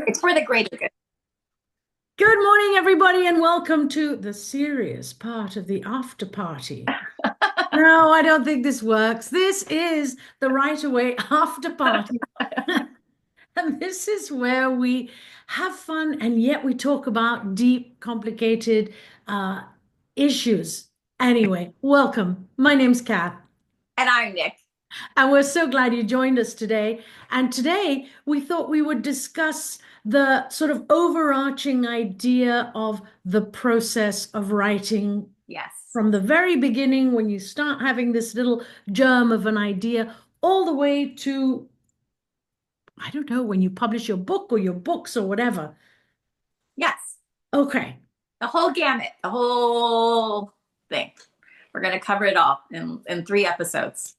It's for the greater good. Good morning, everybody, and welcome to the serious part of the after party. No, I don't think this works. This is the right away after party. And this is where we have fun and yet we talk about deep, complicated uh, issues. Anyway, welcome. My name's Kath. And I'm Nick. And we're so glad you joined us today. And today we thought we would discuss the sort of overarching idea of the process of writing Yes. from the very beginning, when you start having this little germ of an idea, all the way to, I don't know, when you publish your book or your books or whatever. Yes. Okay. The whole gamut, the whole thing. We're going to cover it all in 3 episodes.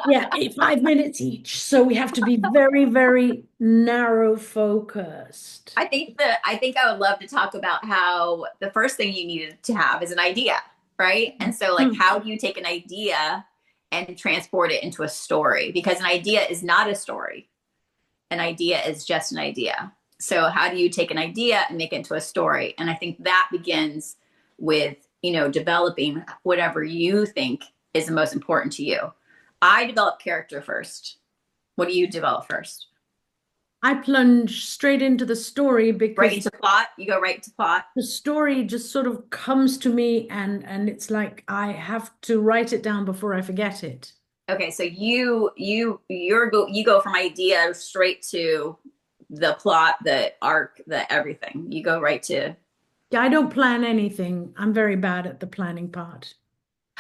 Yeah, 5 minutes each. So we have to be very, very narrow focused. I think I would love to talk about how the first thing you needed to have is an idea, right? And so like Hmm. how do you take an idea and transport it into a story? Because an idea is not a story. An idea is just an idea. So how do you take an idea and make it into a story? And I think that begins with, developing whatever you think is the most important to you. I develop character first. What do you develop first? I plunge straight into the story Right because into plot. You go right to plot. the story just sort of comes to me and it's like I have to write it down before I forget it. Okay, so you go from idea straight to the plot, the arc, the everything. You go right to. Yeah, I don't plan anything. I'm very bad at the planning part.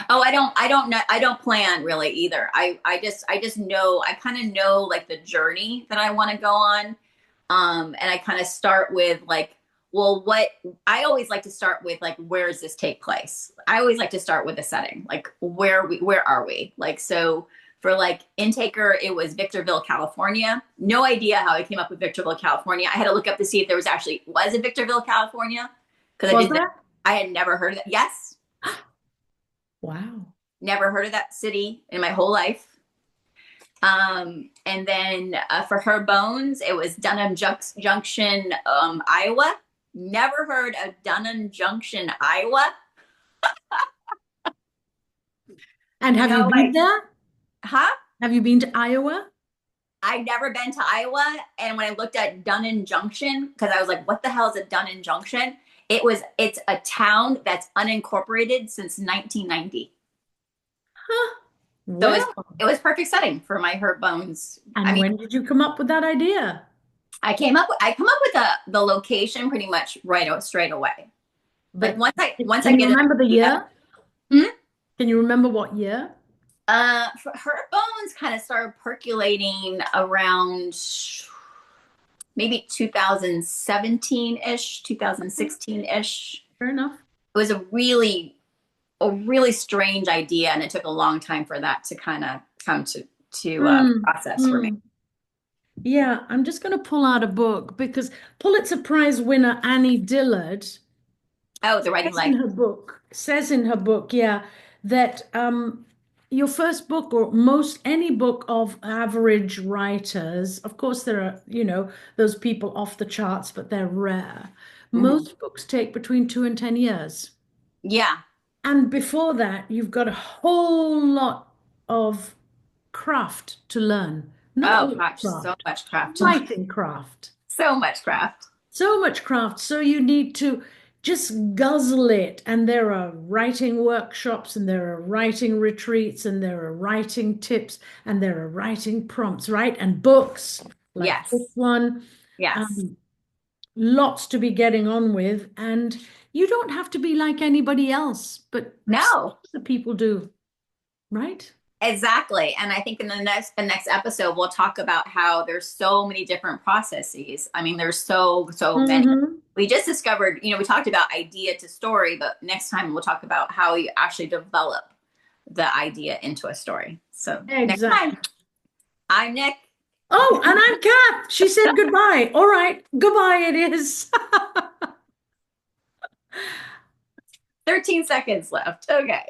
Oh, I don't know. I don't plan really either. I just know. I kind of know like the journey that I want to go on. And I kind of start with like, well, what I always like to start with, like, where does this take place? I always like to start with the setting, like where are we? Like, so for like Intaker, it was Victorville, California. No idea how I came up with Victorville, California. I had to look up to see if there was a Victorville, California, because Was there? I had never heard of that. Yes, Wow. never heard of that city in my whole life. And then for Her Bones, it was Junction, Iowa. Never heard of Dunham Junction, Iowa. And have you No, been there? huh? Have you been to Iowa? I've never been to Iowa. And when I looked at Dunham Junction, because I was like, what the hell is a Dunham Junction? It's a town that's unincorporated since 1990. Huh. So Well, it was perfect setting for my Her Bones. I and mean, when did you come up with that idea? I come up with the location pretty much right out straight away. Like But once I can you get an remember the idea. year? Hmm? Can you remember what year? Her bones kind of started percolating around maybe 2017-ish, 2016-ish. Fair enough. It was a really strange idea, and it took a long time for that to kind of come to Hmm. process for me. Hmm. Yeah, I'm just going to pull out a book because Pulitzer Prize winner Annie Dillard Oh, the writing leg. says in her book, yeah, that your first book or most any book of average writers, of course there are, those people off the charts, but they're rare. Hmm. Most books take between 2 and 10 years. Yeah. And before that, you've got a whole lot of craft to learn. Not Oh only gosh, so craft, much craft. writing craft. So much craft. So much craft. So you need to just guzzle it. And there are writing workshops, and there are writing retreats, and there are writing tips, and there are writing prompts, right? And books like this Yes. one. Yes. Um, Lots to be getting on with. And you don't have to be like anybody else, but No. the people do, right? Exactly. And I think in the next episode we'll talk about how there's so many different processes. I mean, there's so many. Hmm. We just discovered, we talked about idea to story, but next time we'll talk about how you actually develop the idea into a story. So next time, Exactly. I'm Nick. Oh, and I'm Kath. She said goodbye. All right, goodbye it is. 13 seconds left. Okay.